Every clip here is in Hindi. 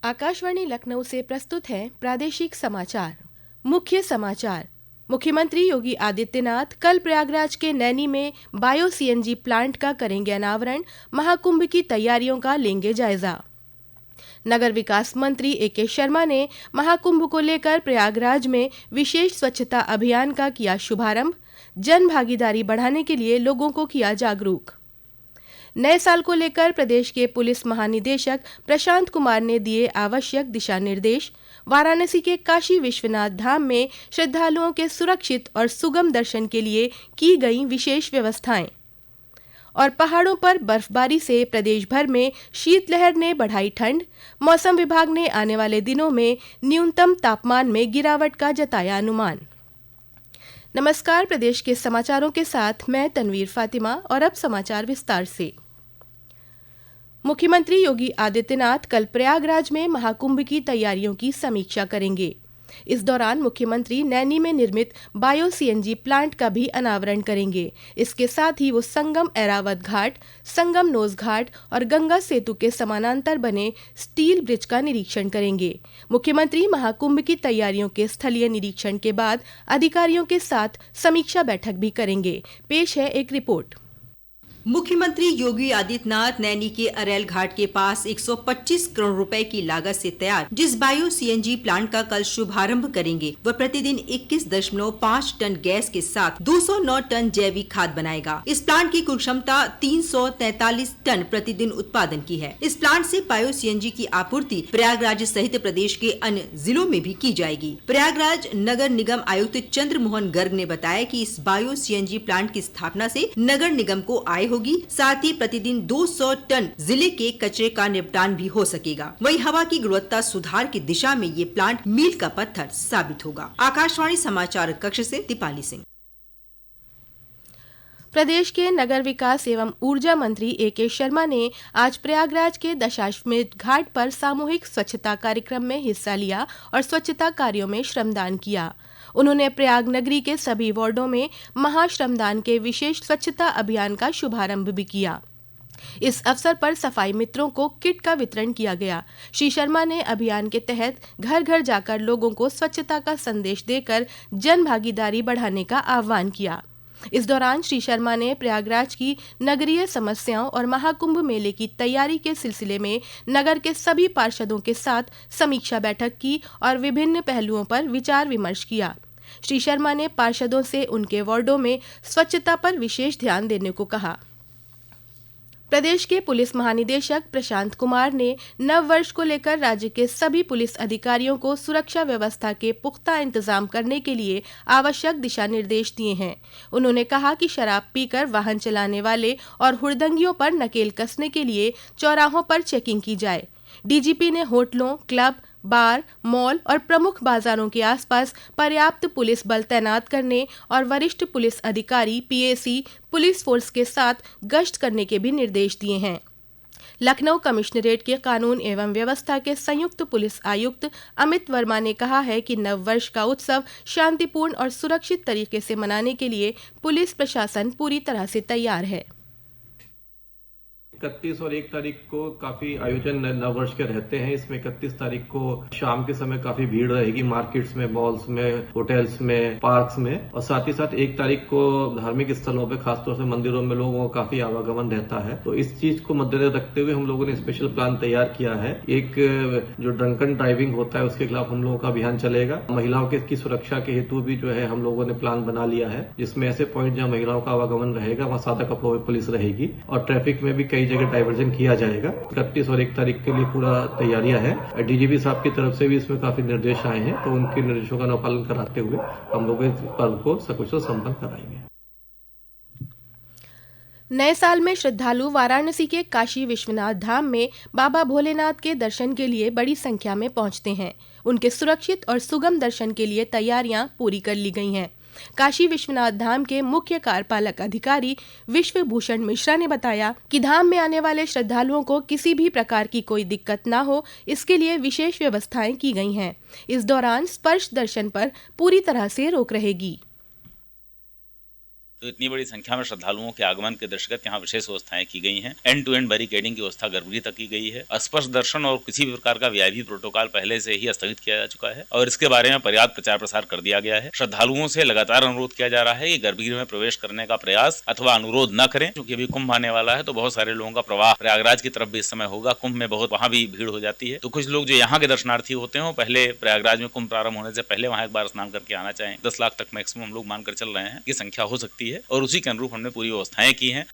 आकाशवाणी लखनऊ से प्रस्तुत है प्रादेशिक समाचार। मुख्य समाचार। मुख्यमंत्री योगी आदित्यनाथ कल प्रयागराज के नैनी में बायो सीएनजी प्लांट का करेंगे अनावरण। महाकुंभ की तैयारियों का लेंगे जायजा। नगर विकास मंत्री ए.के. शर्मा ने महाकुंभ को लेकर प्रयागराज में विशेष स्वच्छता अभियान का किया शुभारंभ। जन भागीदारी बढ़ाने के लिए लोगों को किया जागरूक। नए साल को लेकर प्रदेश के पुलिस महानिदेशक प्रशांत कुमार ने दिए आवश्यक दिशा निर्देश। वाराणसी के काशी विश्वनाथ धाम में श्रद्धालुओं के सुरक्षित और सुगम दर्शन के लिए की गई विशेष व्यवस्थाएं। और पहाड़ों पर बर्फबारी से प्रदेश भर में शीतलहर ने बढ़ाई ठंड। मौसम विभाग ने आने वाले दिनों में न्यूनतम तापमान में गिरावट का जताया अनुमान। नमस्कार, प्रदेश के समाचारों के साथ मैं तनवीर फातिमा और अब समाचार विस्तार से। मुख्यमंत्री योगी आदित्यनाथ कल प्रयागराज में महाकुंभ की तैयारियों की समीक्षा करेंगे। इस दौरान मुख्यमंत्री नैनी में निर्मित बायो सीएनजी प्लांट का भी अनावरण करेंगे। इसके साथ ही वो संगम ऐरावत घाट, संगम नोज घाट और गंगा सेतु के समानांतर बने स्टील ब्रिज का निरीक्षण करेंगे। मुख्यमंत्री महाकुंभ की तैयारियों के स्थलीय निरीक्षण के बाद अधिकारियों के साथ समीक्षा बैठक भी करेंगे। पेश है एक रिपोर्ट। मुख्यमंत्री योगी आदित्यनाथ नैनी के अरेल घाट के पास 125 करोड़ रुपए की लागत से तैयार जिस बायो सीएनजी प्लांट का कल शुभारंभ करेंगे वह प्रतिदिन 21.5 टन गैस के साथ 209 टन जैविक खाद बनाएगा। इस प्लांट की कुल क्षमता 343 टन प्रतिदिन उत्पादन की है। इस प्लांट से बायो सीएनजी की आपूर्ति प्रयागराज सहित प्रदेश के अन्य जिलों में भी की जाएगी। प्रयागराज नगर निगम आयुक्त चंद्र मोहन गर्ग ने बताया कि इस बायो सीएनजी प्लांट की स्थापना से नगर निगम को आय होगी, साथ ही प्रतिदिन 200 टन जिले के कचरे का निपटान भी हो सकेगा। वहीं हवा की गुणवत्ता सुधार की दिशा में ये प्लांट मील का पत्थर साबित होगा। आकाशवाणी समाचार कक्ष से दीपाली सिंह। प्रदेश के नगर विकास एवं ऊर्जा मंत्री ए.के. शर्मा ने आज प्रयागराज के दशाश्वमेध घाट पर सामूहिक स्वच्छता कार्यक्रम में हिस्सा लिया और स्वच्छता कार्यों में श्रमदान किया। उन्होंने प्रयाग नगरी के सभी वार्डों में महाश्रमदान के विशेष स्वच्छता अभियान का शुभारंभ भी किया। इस अवसर पर सफाई मित्रों को किट का वितरण किया गया। श्री शर्मा ने अभियान के तहत घर घर जाकर लोगों को स्वच्छता का संदेश देकर जन भागीदारी बढ़ाने का आह्वान किया। इस दौरान श्री शर्मा ने प्रयागराज की नगरीय समस्याओं और महाकुंभ मेले की तैयारी के सिलसिले में नगर के सभी पार्षदों के साथ समीक्षा बैठक की और विभिन्न पहलुओं पर विचार विमर्श किया। श्री शर्मा ने पार्षदों से उनके वार्डों में स्वच्छता पर विशेष ध्यान देने को कहा। प्रदेश के पुलिस महानिदेशक प्रशांत कुमार ने नव वर्ष को लेकर राज्य के सभी पुलिस अधिकारियों को सुरक्षा व्यवस्था के पुख्ता इंतजाम करने के लिए आवश्यक दिशा निर्देश दिए हैं। उन्होंने कहा कि शराब पीकर वाहन चलाने वाले और हुड़दंगियों पर नकेल कसने के लिए चौराहों पर चेकिंग की जाए। डीजीपी ने होटलों, क्लब, बार, मॉल और प्रमुख बाजारों के आसपास पर्याप्त पुलिस बल तैनात करने और वरिष्ठ पुलिस अधिकारी पीएसी पुलिस फोर्स के साथ गश्त करने के भी निर्देश दिए हैं। लखनऊ कमिश्नरेट के कानून एवं व्यवस्था के संयुक्त पुलिस आयुक्त अमित वर्मा ने कहा है कि नव वर्ष का उत्सव शांतिपूर्ण और सुरक्षित तरीके से मनाने के लिए पुलिस प्रशासन पूरी तरह से तैयार है। 31 और 1 तारीख को काफी आयोजन नववर्ष के रहते हैं। इसमें 31 तारीख को शाम के समय काफी भीड़ रहेगी मार्केट्स में, मॉल्स में, होटल्स में, पार्क्स में, और साथ ही साथ 1 तारीख को धार्मिक स्थलों पे, खासतौर से मंदिरों में लोगों का काफी आवागमन रहता है। तो इस चीज को मद्देनजर रखते हुए हम लोगों ने स्पेशल प्लान तैयार किया है। एक जो ड्रंकन ड्राइविंग होता है उसके खिलाफ हम लोगों का अभियान चलेगा। महिलाओं की सुरक्षा के हेतु भी जो है हम लोगों ने प्लान बना लिया है, जिसमें ऐसे पॉइंट जहां महिलाओं का आवागमन रहेगा वहां सादा कपड़ों में पुलिस रहेगी और ट्रैफिक में भी कई जगह डाइवर्जन किया जाएगा। 31 और 1 तारीख के लिए पूरा तैयारियां हैं। डीजीपी साहब की तरफ से भी इसमें काफी निर्देश आए हैं, तो उनके निर्देशों का अनुपालन कराते हुए हम लोग इस पर्व को सकुशल संपन्न कराएंगे। नए साल में श्रद्धालु वाराणसी के काशी विश्वनाथ धाम में बाबा भोलेनाथ के दर्शन के लिए बड़ी संख्या में पहुंचते हैं। उनके सुरक्षित और सुगम दर्शन के लिए तैयारियां पूरी कर ली गई हैं। काशी विश्वनाथ धाम के मुख्य कार्यपालक अधिकारी विश्वभूषण मिश्रा ने बताया कि धाम में आने वाले श्रद्धालुओं को किसी भी प्रकार की कोई दिक्कत न हो, इसके लिए विशेष व्यवस्थाएं की गई हैं। इस दौरान स्पर्श दर्शन पर पूरी तरह से रोक रहेगी। तो इतनी बड़ी संख्या में श्रद्धालुओं के आगमन के दृष्टिगत यहाँ विशेष व्यवस्थाएं की गई हैं। एंड टू एंड बैरिकेडिंग की व्यवस्था गर्भगृह तक की गई है। स्पर्श दर्शन और किसी भी प्रकार का वीआईपी प्रोटोकॉल पहले से ही स्थगित किया जा चुका है और इसके बारे में पर्याप्त प्रचार प्रसार कर दिया गया है। श्रद्धालुओं से लगातार अनुरोध किया जा रहा है कि गर्भगृह में प्रवेश करने का प्रयास अथवा अनुरोध न करें, क्योंकि अभी कुंभ आने वाला है तो बहुत सारे लोगों का प्रवाह प्रयागराज की तरफ भी इस समय होगा। कुंभ में बहुत वहां भी भीड़ हो जाती है, तो कुछ लोग जो यहाँ के दर्शनार्थी होते हैं वो पहले प्रयागराज में कुंभ प्रारंभ होने से पहले वहां एक बार स्नान करके आना चाहें। 10 लाख तक मैक्सिमम लोग मानकर चल रहे हैं कि संख्या हो सकती है और उसी के अनुरूप हमने पूरी व्यवस्थाएं की हैं।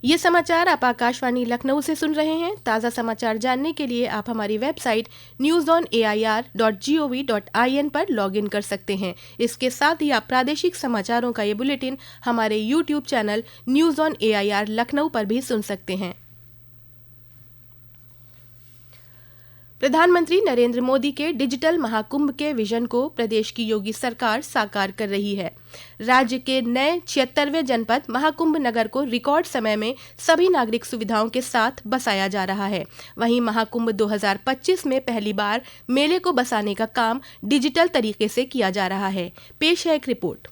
ये समाचार आप आकाशवाणी लखनऊ से सुन रहे हैं। ताज़ा समाचार जानने के लिए आप हमारी वेबसाइट newsonair.gov.in पर लॉगिन कर सकते हैं। इसके साथ ही आप प्रादेशिक समाचारों का ये बुलेटिन हमारे YouTube channel news on AIR Lucknow पर भी सुन सकते हैं। प्रधानमंत्री नरेंद्र मोदी के डिजिटल महाकुंभ के विजन को प्रदेश की योगी सरकार साकार कर रही है। राज्य के नए 76वें जनपद महाकुंभ नगर को रिकॉर्ड समय में सभी नागरिक सुविधाओं के साथ बसाया जा रहा है। वहीं महाकुंभ 2025 में पहली बार मेले को बसाने का काम डिजिटल तरीके से किया जा रहा है। पेश है एक रिपोर्ट।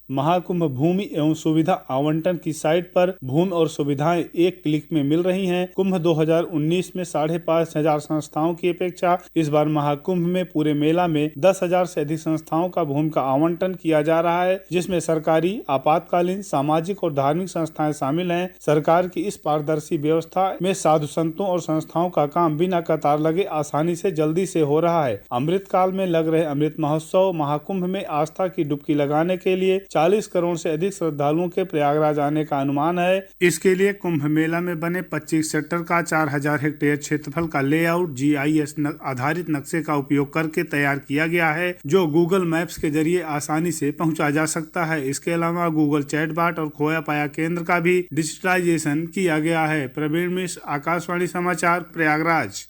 महाकुंभ भूमि एवं सुविधा आवंटन की साइट पर भूमि और सुविधाएं एक क्लिक में मिल रही हैं। कुंभ 2019 में 5,500 संस्थाओं की अपेक्षा इस बार महाकुंभ में पूरे मेला में 10,000 से अधिक संस्थाओं का भूमि का आवंटन किया जा रहा है, जिसमें सरकारी, आपातकालीन, सामाजिक और धार्मिक संस्थाएं शामिल हैं। सरकार की इस पारदर्शी व्यवस्था में साधु संतों और संस्थाओं का काम बिना कतार लगे आसानी से जल्दी से हो रहा है। अमृत काल में लग रहे अमृत महोत्सव महाकुंभ में आस्था की डुबकी लगाने के लिए 40 करोड़ से अधिक श्रद्धालुओं के प्रयागराज आने का अनुमान है। इसके लिए कुंभ मेला में बने 25 सेक्टर का 4,000 हेक्टेयर क्षेत्रफल का लेआउट GIS आधारित नक्शे का उपयोग करके तैयार किया गया है, जो गूगल मैप्स के जरिए आसानी से पहुंचा जा सकता है। इसके अलावा गूगल चैटबॉट और खोया पाया केंद्र का भी डिजिटलाइजेशन किया गया है। प्रवीण मिश्र, आकाशवाणी समाचार, प्रयागराज।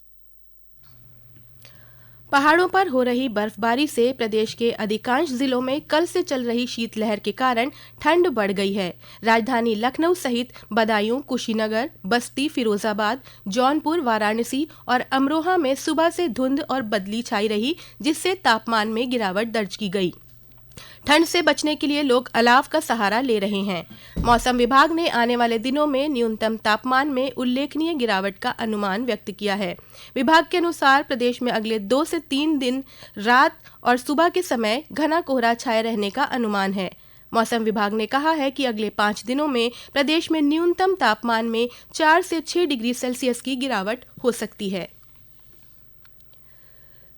पहाड़ों पर हो रही बर्फबारी से प्रदेश के अधिकांश जिलों में कल से चल रही शीतलहर के कारण ठंड बढ़ गई है। राजधानी लखनऊ सहित बदायूं, कुशीनगर, बस्ती, फिरोजाबाद, जौनपुर, वाराणसी और अमरोहा में सुबह से धुंध और बदली छाई रही, जिससे तापमान में गिरावट दर्ज की गई। ठंड से बचने के लिए लोग अलाव का सहारा ले रहे हैं। मौसम विभाग ने आने वाले दिनों में न्यूनतम तापमान में उल्लेखनीय गिरावट का अनुमान व्यक्त किया है। विभाग के अनुसार प्रदेश में अगले 2 से 3 दिन रात और सुबह के समय घना कोहरा छाए रहने का अनुमान है। मौसम विभाग ने कहा है कि अगले 5 दिनों में प्रदेश में न्यूनतम तापमान में 4 से 6 डिग्री सेल्सियस की गिरावट हो सकती है।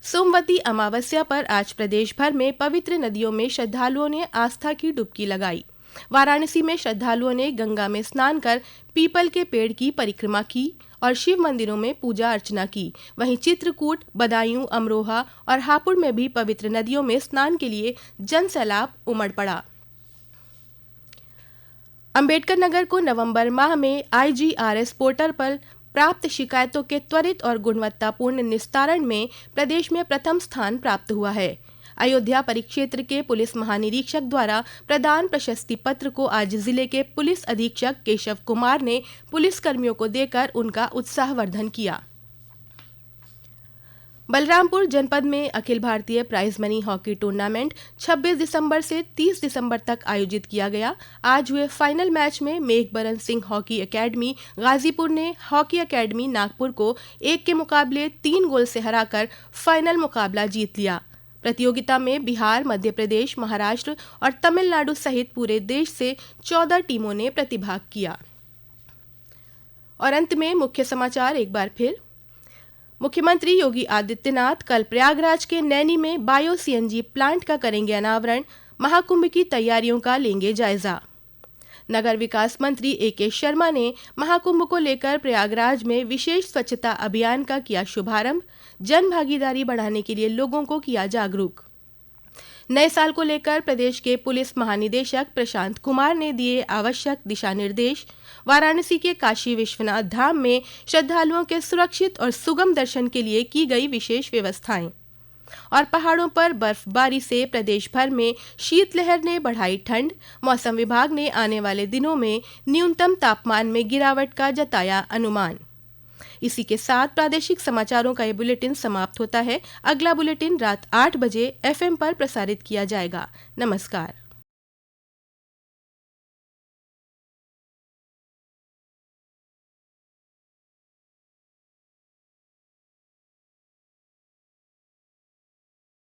सोमवती अमावस्या पर आज प्रदेश भर में पवित्र नदियों में श्रद्धालुओं ने आस्था की डुबकी लगाई। वाराणसी में श्रद्धालुओं ने गंगा में स्नान कर पीपल के पेड़ की परिक्रमा की और शिव मंदिरों में पूजा अर्चना की। वहीं चित्रकूट, बदायूं, अमरोहा और हापुड़ में भी पवित्र नदियों में स्नान के लिए जनसैलाब उमड़ पड़ा। अंबेडकर नगर को नवंबर माह में IGRS पोर्टल पर प्राप्त शिकायतों के त्वरित और गुणवत्तापूर्ण निस्तारण में प्रदेश में प्रथम स्थान प्राप्त हुआ है। अयोध्या परिक्षेत्र के पुलिस महानिरीक्षक द्वारा प्रदान प्रशस्ति पत्र को आज जिले के पुलिस अधीक्षक केशव कुमार ने पुलिस कर्मियों को देकर उनका उत्साहवर्धन किया। बलरामपुर जनपद में Akhil Bharatiya prize money hockey tournament 26 दिसंबर से 30 दिसंबर तक आयोजित किया गया। आज हुए फाइनल मैच में मेघबरन सिंह हॉकी एकेडमी गाजीपुर ने हॉकी एकेडमी नागपुर को 1 के मुकाबले 3 गोल से हराकर फाइनल मुकाबला जीत लिया। प्रतियोगिता में बिहार, मध्य प्रदेश, महाराष्ट्र और तमिलनाडु सहित पूरे देश से 14 टीमों ने प्रतिभाग किया। और अंत में मुख्य समाचार एक बार फिर। मुख्यमंत्री योगी आदित्यनाथ कल प्रयागराज के नैनी में बायो CNG प्लांट का करेंगे अनावरण। महाकुंभ की तैयारियों का लेंगे जायजा। नगर विकास मंत्री AK शर्मा ने महाकुंभ को लेकर प्रयागराज में विशेष स्वच्छता अभियान का किया शुभारंभ। जन भागीदारी बढ़ाने के लिए लोगों को किया जागरूक। नए साल को लेकर प्रदेश के पुलिस महानिदेशक प्रशांत कुमार ने दिए आवश्यक दिशा निर्देश। वाराणसी के काशी विश्वनाथ धाम में श्रद्धालुओं के सुरक्षित और सुगम दर्शन के लिए की गई विशेष व्यवस्थाएं। और पहाड़ों पर बर्फबारी से प्रदेश भर में शीतलहर ने बढ़ाई ठंड। मौसम विभाग ने आने वाले दिनों में न्यूनतम तापमान में गिरावट का जताया अनुमान। इसी के साथ प्रादेशिक समाचारों का ये बुलेटिन समाप्त होता है। अगला बुलेटिन रात 8 बजे FM पर प्रसारित किया जाएगा। नमस्कार।